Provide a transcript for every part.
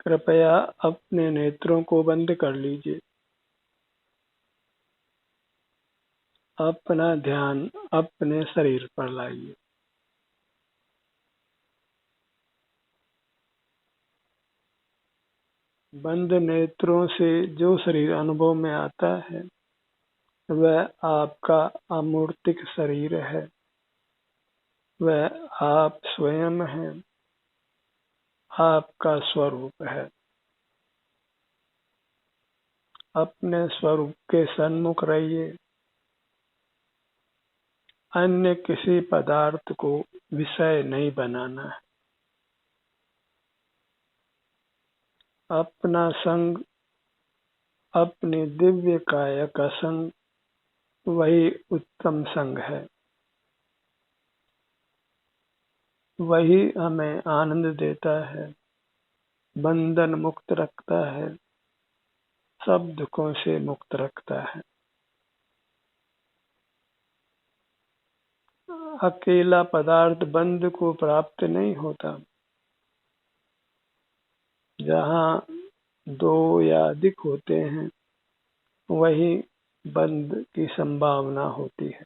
कृपया अपने नेत्रों को बंद कर लीजिए। अपना ध्यान अपने शरीर पर लाइए। बंद नेत्रों से जो शरीर अनुभव में आता है वह आपका अमूर्तिक शरीर है। वह आप स्वयं हैं, आपका स्वरूप है। अपने स्वरूप के सन्मुख रहिए। अन्य किसी पदार्थ को विषय नहीं बनाना है। अपना संग, अपनी दिव्य काया का संग, वही उत्तम संग है। वही हमें आनंद देता है, बंधन मुक्त रखता है, सब दुखों से मुक्त रखता है। अकेला पदार्थ बंध को प्राप्त नहीं होता। जहाँ दो या अधिक होते हैं वही बंध की संभावना होती है।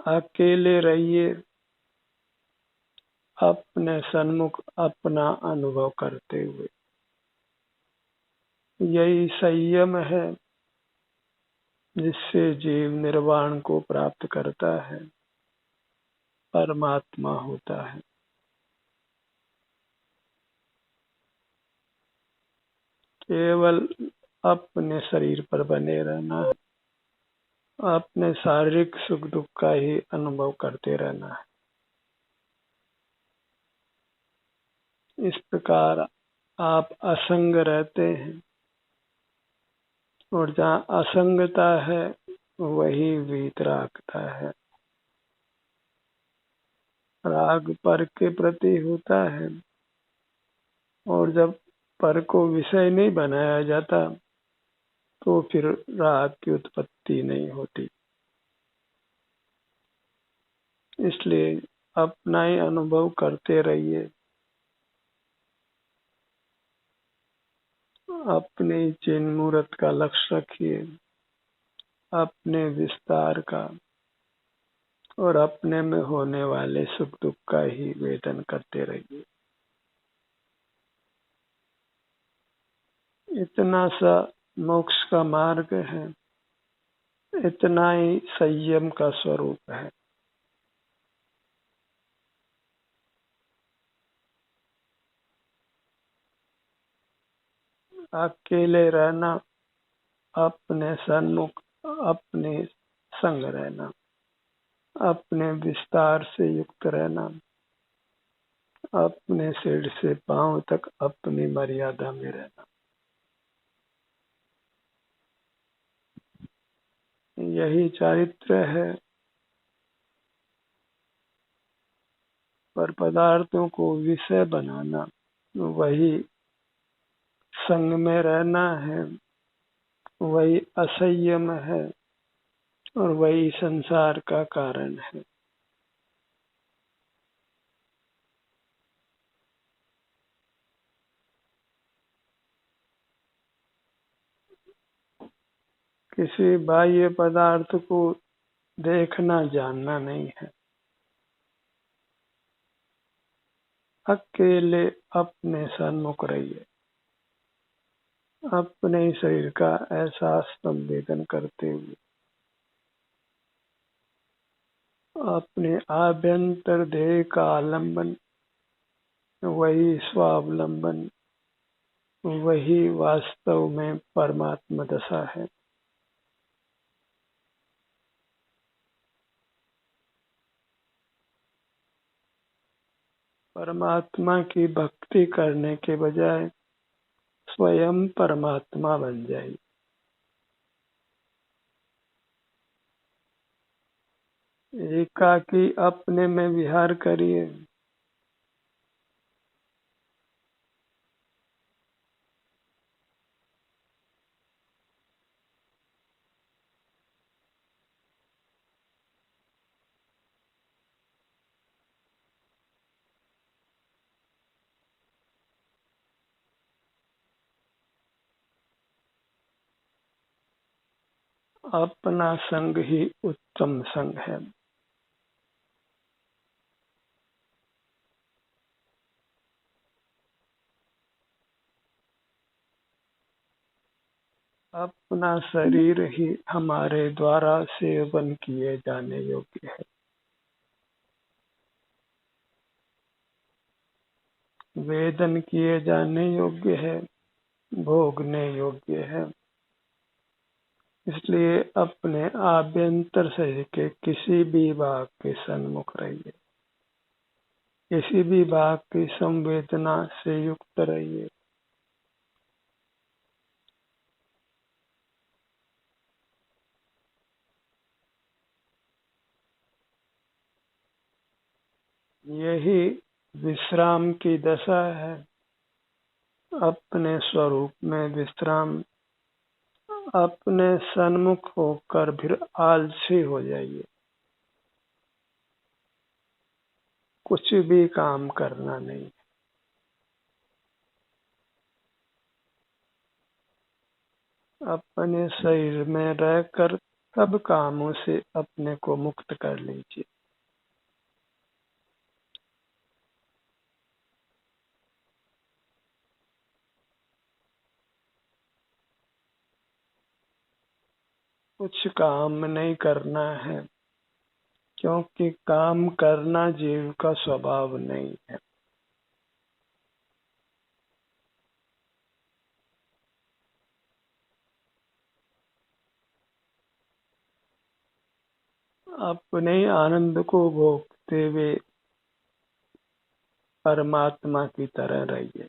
अकेले रहिए, अपने सन्मुख अपना अनुभव करते हुए। यही संयम है जिससे जीव निर्वाण को प्राप्त करता है, परमात्मा होता है। केवल अपने शरीर पर बने रहना है, अपने शारीरिक सुख दुख का ही अनुभव करते रहना है। इस प्रकार आप असंग रहते हैं, और जहाँ असंगता है वही वीतरागता है। राग पर के प्रति होता है, और जब पर को विषय नहीं बनाया जाता तो फिर राग की उत्पत्ति नहीं होती। इसलिए अपना ही अनुभव करते रहिए, अपने चिन्ह मूर्त का लक्ष्य रखिए, अपने विस्तार का, और अपने में होने वाले सुख दुख का ही वेदन करते रहिए। इतना सा मोक्ष का मार्ग है, इतना ही संयम का स्वरूप है। अकेले रहना, अपने सन्मुख अपने संग रहना, अपने विस्तार से युक्त रहना, अपने सिर से पांव तक अपनी मर्यादा में रहना, यही चारित्र है। पर पदार्थों को विषय बनाना, वही संग में रहना है, वही असंयम है, और वही संसार का कारण है। किसी बाह्य पदार्थ को देखना जानना नहीं है। अकेले अपने सन्मुख रहिए, अपने शरीर का एहसास संवेदन करते हुए, अपने आभ्यंतर देह का आलंबन, वही स्वावलंबन, वही वास्तव में परमात्मा दशा है। परमात्मा की भक्ति करने के बजाय स्वयं परमात्मा बन जाइए। एकाकी अपने में विहार करिए। अपना संग ही उत्तम संग है। अपना शरीर ही हमारे द्वारा सेवन किए जाने योग्य है। वेदन किए जाने योग्य है, भोगने योग्य है। इसलिए अपने आभ्यंतर शरीर के किसी भी भाग के सन्मुख रहिए, किसी भी भाग की संवेदना से युक्त रहिए। यही विश्राम की दशा है। अपने स्वरूप में विश्राम, अपने सन्मुख होकर फिर आलसी हो जाइए, कुछ भी काम करना नहीं। अपने शरीर में रहकर सब कामों से अपने को मुक्त कर लीजिए। कुछ काम नहीं करना है, क्योंकि काम करना जीव का स्वभाव नहीं है। अपने आनंद को भोगते हुए परमात्मा की तरह रहिए।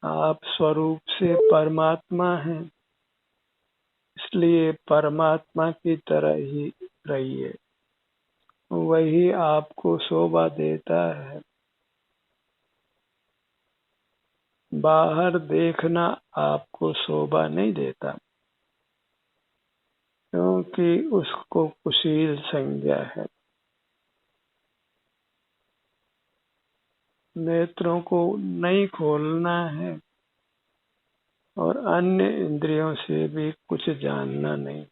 आप स्वरूप से परमात्मा हैं, इसलिए परमात्मा की तरह ही रहिए। वही आपको शोभा देता है। बाहर देखना आपको शोभा नहीं देता, क्योंकि उसको कुशील संज्ञा है। नेत्रों को नहीं खोलना है और अन्य इंद्रियों से भी कुछ जानना नहीं,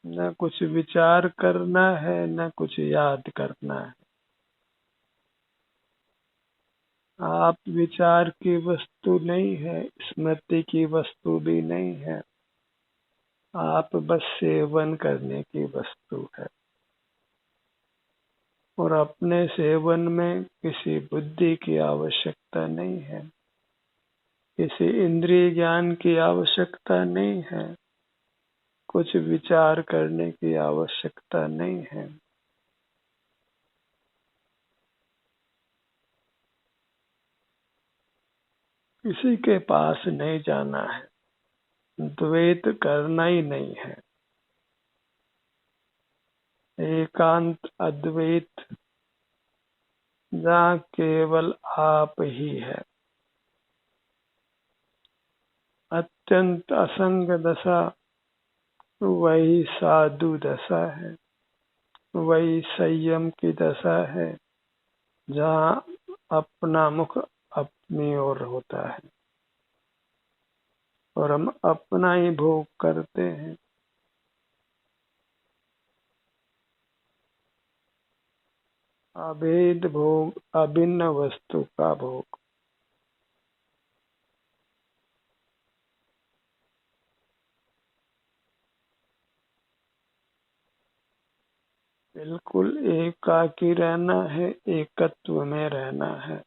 न कुछ विचार करना है, न कुछ याद करना है। आप विचार की वस्तु नहीं है, स्मृति की वस्तु भी नहीं है। आप बस सेवन करने की वस्तु है। और अपने सेवन में किसी बुद्धि की आवश्यकता नहीं है, किसी इंद्रिय ज्ञान की आवश्यकता नहीं है, कुछ विचार करने की आवश्यकता नहीं है। किसी के पास नहीं जाना है, द्वैत करना ही नहीं है। एकांत अद्वैत, जहाँ केवल आप ही है। अत्यंत असंग दशा वही साधु दशा है, वही संयम की दशा है, जहाँ अपना मुख अपनी ओर होता है और हम अपना ही भोग करते हैं। अभेद भोग, अभिन्न वस्तु का भोग। बिल्कुल एकाकी रहना है, एकत्व में रहना है।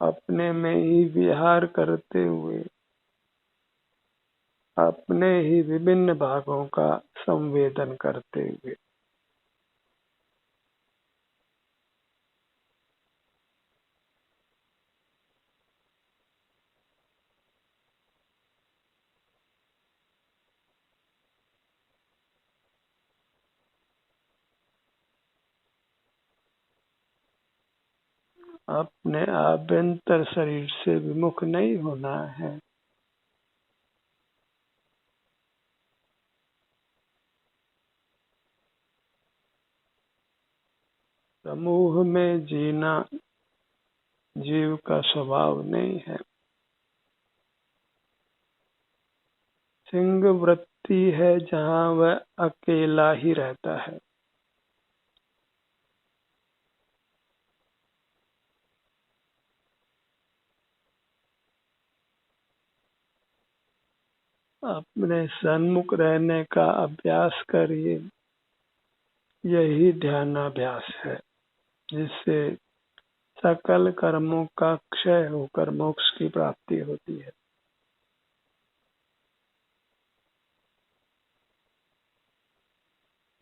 अपने में ही विहार करते हुए अपने ही विभिन्न भागों का संवेदन करते हुए अपने आभ्यंतर शरीर से विमुख नहीं होना है। समूह में जीना जीव का स्वभाव नहीं है। सिंह वृत्ति है जहाँ वह अकेला ही रहता है। अपने सन्मुख रहने का अभ्यास करिए। यही ध्यानाभ्यास है जिससे सकल कर्मों का क्षय होकर मोक्ष की प्राप्ति होती है।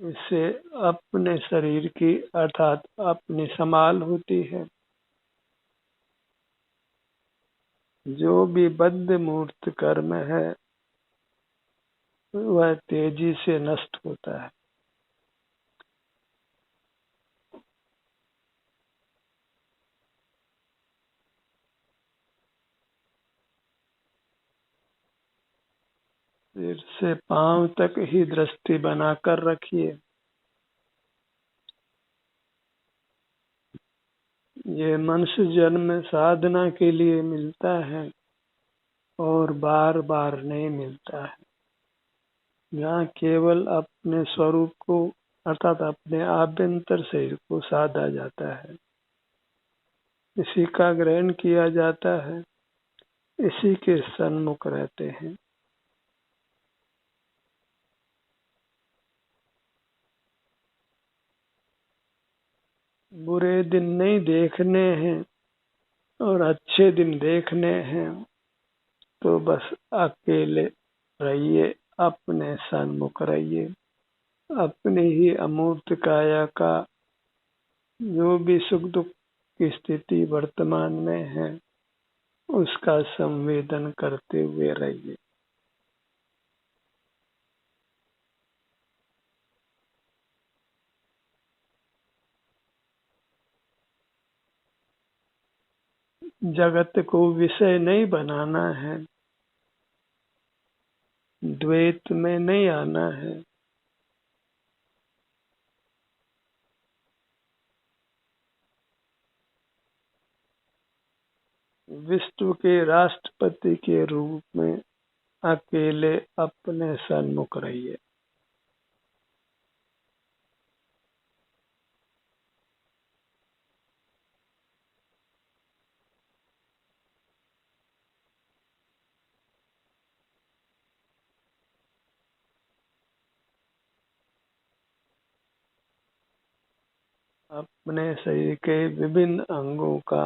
इससे अपने शरीर की अर्थात अपनी संभाल होती है। जो भी बद्ध मूर्त कर्म है वह तेजी से नष्ट होता है। सिर से पांव तक ही दृष्टि बनाकर रखिए। ये मनुष्य जन्म साधना के लिए मिलता है और बार बार नहीं मिलता है। यहाँ केवल अपने स्वरूप को अर्थात अपने आभ्यंतर शरीर को साधा जाता है, इसी का ग्रहण किया जाता है, इसी के सन्मुख रहते हैं। बुरे दिन नहीं देखने हैं और अच्छे दिन देखने हैं तो बस अकेले रहिए, अपने सन्मुख रहिए। अपनी ही अमूर्त काया का जो भी सुख दुख की स्थिति वर्तमान में है उसका संवेदन करते हुए रहिए। जगत को विषय नहीं बनाना है, द्वैत में नहीं आना है। विश्व के राष्ट्रपति के रूप में अकेले अपने सन्मुख रहिए। अपने शरीर के विभिन्न अंगों का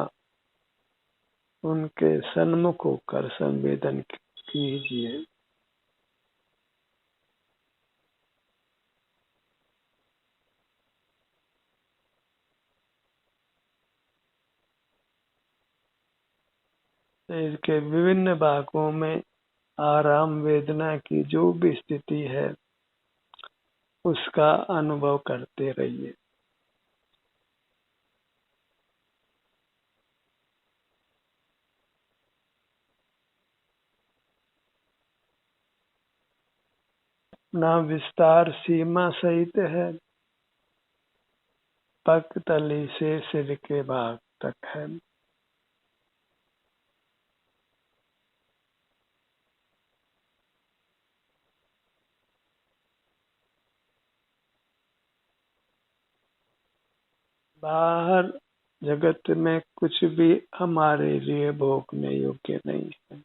उनके सन्मुख होकर संवेदन कीजिए। शरीर के विभिन्न भागों में आराम वेदना की जो भी स्थिति है उसका अनुभव करते रहिए। अपना विस्तार सीमा सहित है, पग तली से सिर के भाग तक है। बाहर जगत में कुछ भी हमारे लिए भोगने योग्य नहीं है।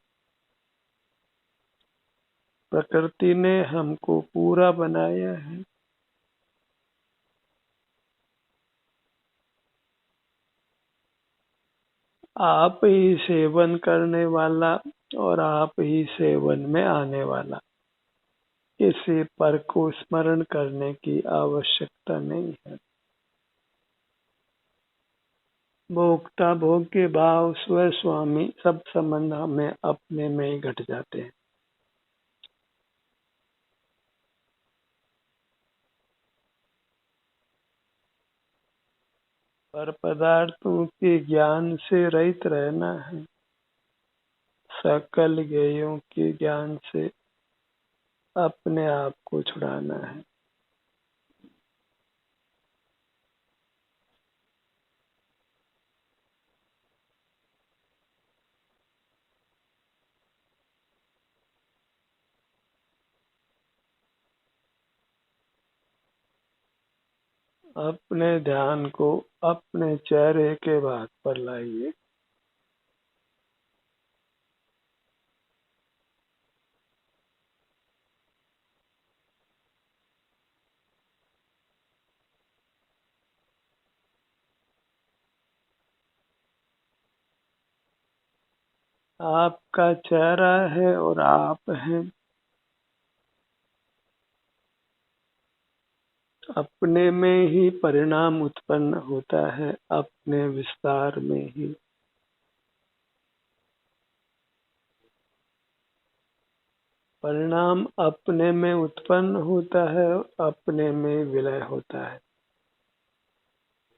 प्रकृति ने हमको पूरा बनाया है। आप ही सेवन करने वाला और आप ही सेवन में आने वाला, इसी पर को स्मरण करने की आवश्यकता नहीं है। भोक्ता भोग के भाव स्व स्वामी सब संबंध हमें अपने में ही घट जाते हैं। पर पदार्थों के ज्ञान से रहित रहना है, सकल ज्ञेयों के ज्ञान से अपने आप को छुड़ाना है। अपने ध्यान को अपने चेहरे के भाग पर लाइए। आपका चेहरा है और आप हैं। अपने में ही परिणाम उत्पन्न होता है, अपने विस्तार में ही। परिणाम अपने में उत्पन्न होता है, अपने में विलय होता है।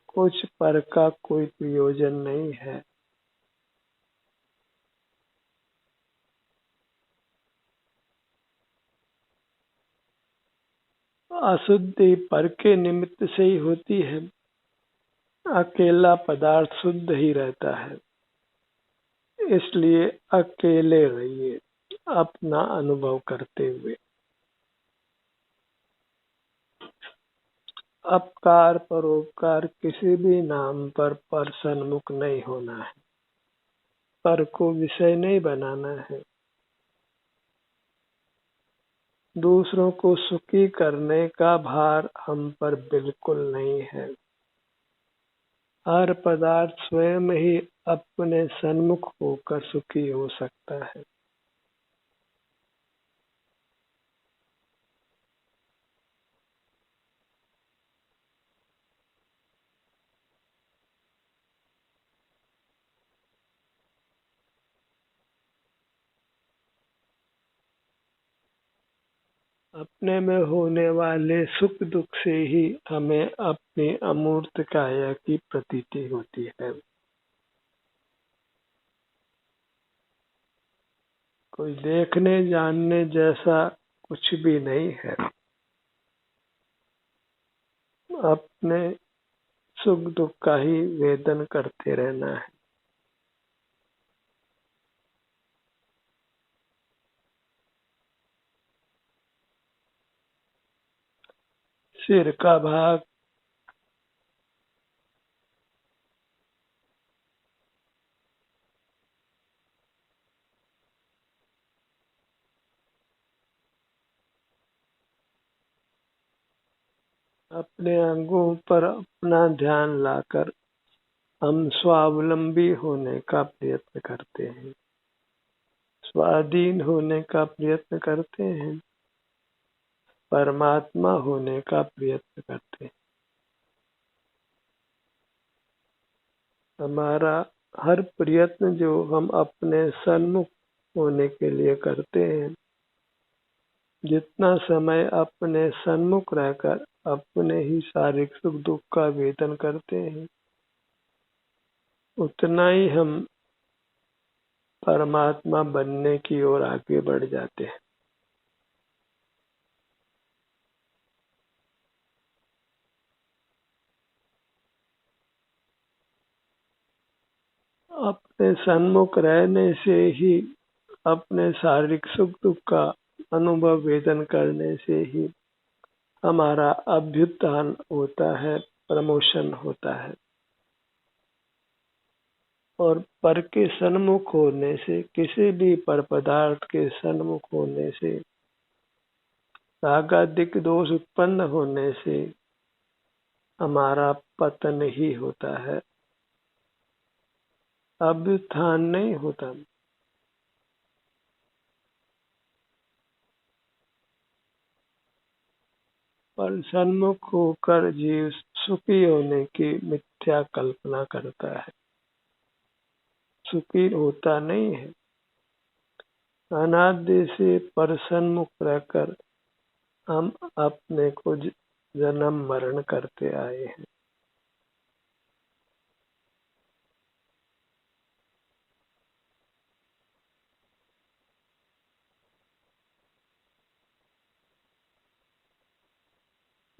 कुछ पर का कोई प्रयोजन नहीं है। अशुद्धि पर के निमित्त से ही होती है। अकेला पदार्थ शुद्ध ही रहता है, इसलिए अकेले रहिए अपना अनुभव करते हुए। अपकार परोपकार किसी भी नाम पर सन्मुख नहीं होना है। पर को विषय नहीं बनाना है। दूसरों को सुखी करने का भार हम पर बिल्कुल नहीं है। हर पदार्थ स्वयं ही अपने सन्मुख होकर सुखी हो सकता है। अपने में होने वाले सुख दुख से ही हमें अपनी अमूर्त काया की प्रतीति होती है। कोई देखने जानने जैसा कुछ भी नहीं है। अपने सुख दुख का ही वेदन करते रहना है। सिर का भाग अपने अंगों पर अपना ध्यान लाकर हम स्वावलंबी होने का प्रयत्न करते हैं, स्वाधीन होने का प्रयत्न करते हैं, परमात्मा होने का प्रयत्न करते हैं। हमारा हर प्रयत्न जो हम अपने सन्मुख होने के लिए करते हैं, जितना समय अपने सन्मुख रहकर अपने ही शारीरिक सुख दुख का वेदन करते हैं, उतना ही हम परमात्मा बनने की ओर आगे बढ़ जाते हैं। अपने सन्मुख रहने से ही, अपने शारीरिक सुख दुख का अनुभव वेदन करने से ही हमारा अभ्युत्थान होता है, प्रमोशन होता है। और पर के सन्मुख होने से, किसी भी पर पदार्थ के सन्मुख होने से, रागादिक दोष उत्पन्न होने से हमारा पतन ही होता है, अभ्युत्थान नहीं होता। पर सन्मुख होकर जीव सुखी होने की मिथ्या कल्पना करता है, सुखी होता नहीं है। अनादि से पर सन्मुख रहकर हम अपने को जन्म मरण करते आए हैं।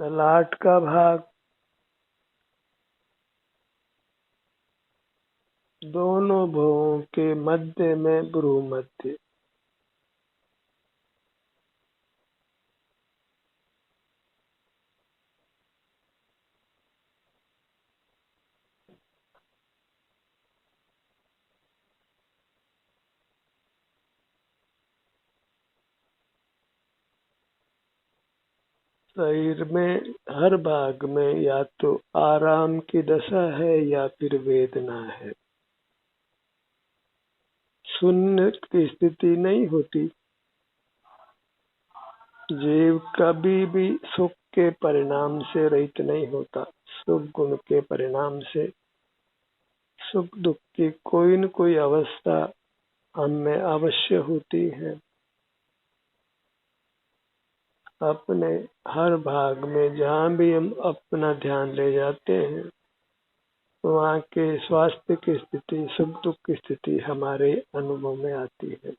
ललाट का भाग दोनों भुवों के मध्य में भ्रू मध्य। शरीर में हर भाग में या तो आराम की दशा है या फिर वेदना है। शून्य की स्थिति नहीं होती। जीव कभी भी सुख के परिणाम से रहित नहीं होता। सुख गुण के परिणाम से सुख दुख की कोई न कोई अवस्था हमें अवश्य होती है। अपने हर भाग में जहाँ भी हम अपना ध्यान ले जाते हैं, वहाँ के स्वास्थ्य की स्थिति, सुख दुख की स्थिति हमारे अनुभव में आती है।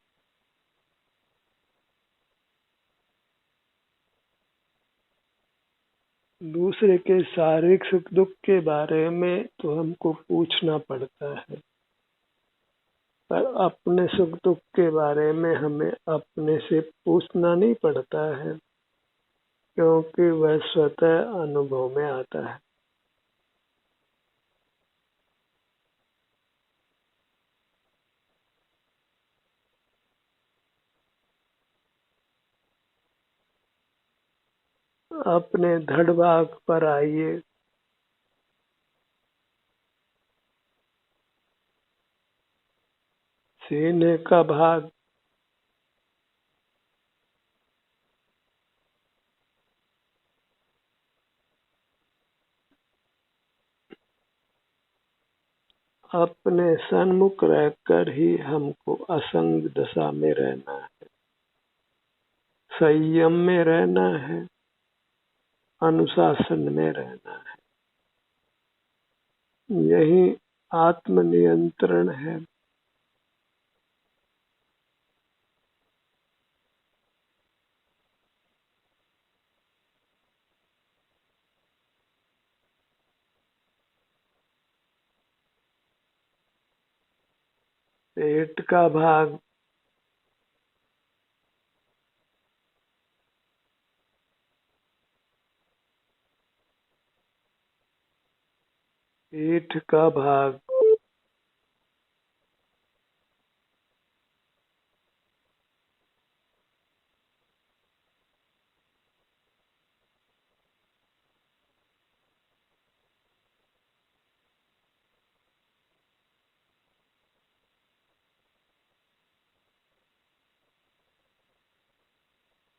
दूसरे के शारीरिक सुख दुख के बारे में तो हमको पूछना पड़ता है, पर अपने सुख दुख के बारे में हमें अपने से पूछना नहीं पड़ता है, क्योंकि वह स्वतः अनुभव में आता है। अपने धड़ भाग पर आइए। सीने का भाग, अपने सन्मुख रहकर ही हमको असंग दशा में रहना है, संयम में रहना है, अनुशासन में रहना है। यही आत्मनियंत्रण है। पेट का भाग, पीठ का भाग,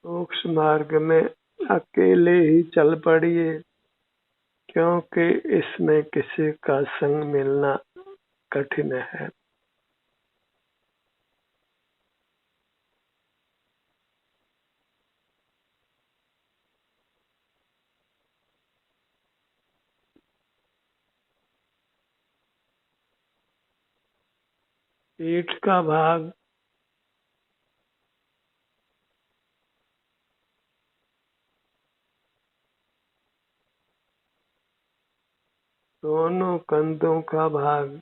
मोक्ष मार्ग में अकेले ही चल पड़िए, क्योंकि इसमें किसी का संग मिलना कठिन है। पीठ का भाग, दोनों कंधों का भाग,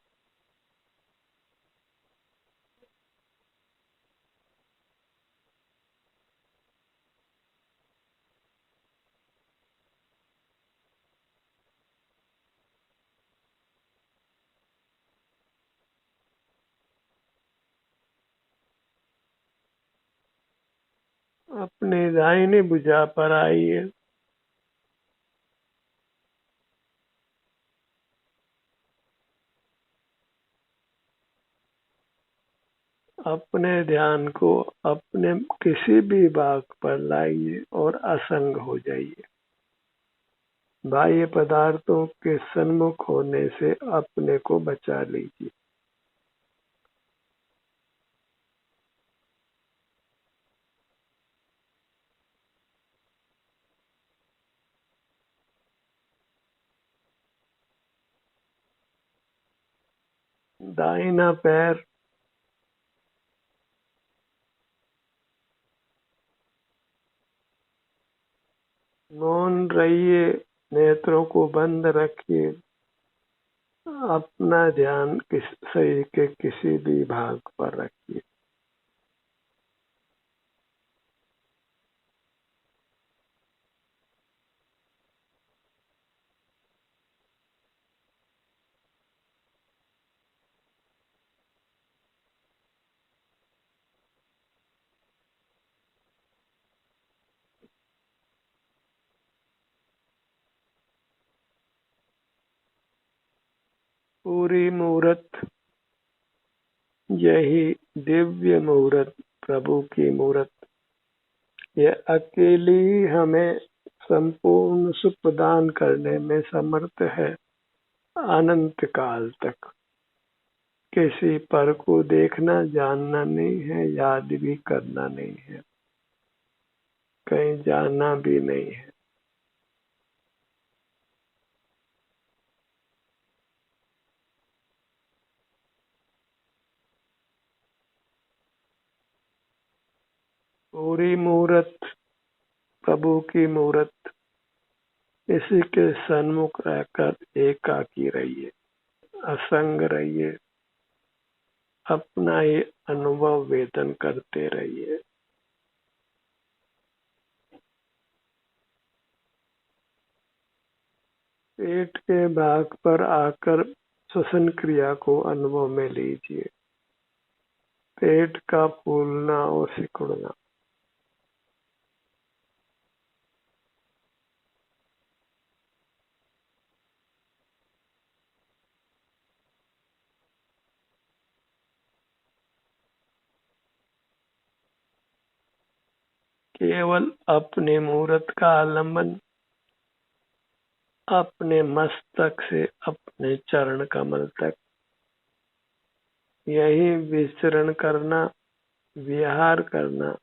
अपनी दाहिनी भुजा पर आइए। अपने ध्यान को अपने किसी भी भाग पर लाइए और असंग हो जाइए। बाह्य पदार्थों के सन्मुख होने से अपने को बचा लीजिए। दाहिना पैर, मौन रहिए, नेत्रों को बंद रखिए। अपना ध्यान शरीर के किसी भी भाग पर रखिए। पूरी मुहूर्त, यही दिव्य मुहूर्त, प्रभु की मुहूर्त, यह अकेली ही हमें संपूर्ण सुख प्रदान करने में समर्थ है अनंत काल तक। किसी पर को देखना जानना नहीं है, याद भी करना नहीं है, कहीं जाना भी नहीं है। पूरी मुहूर्त, प्रभु की मुहूर्त, इसी के सन्मुख रहकर एकाकी रहिए, असंग रहिए, अपना ही अनुभव वेदन करते रहिए। पेट के भाग पर आकर श्वसन क्रिया को अनुभव में लीजिए, पेट का फूलना और सिकुड़ना। केवल अपने मुहूर्त का आलम्बन, अपने मस्तक से अपने चरण कमल तक, यही विचरण करना, विहार करना।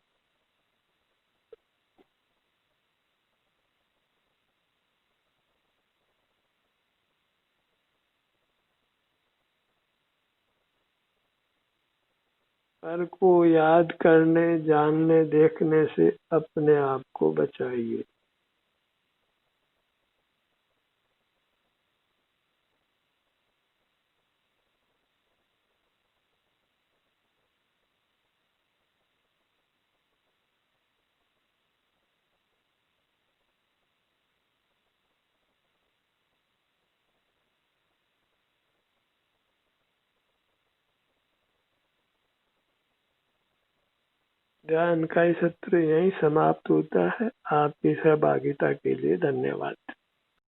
पर को याद करने, जानने, देखने से अपने आप को बचाइए। ध्यान का ये सत्र यहीं समाप्त होता है। आपकी सहभागिता के लिए धन्यवाद।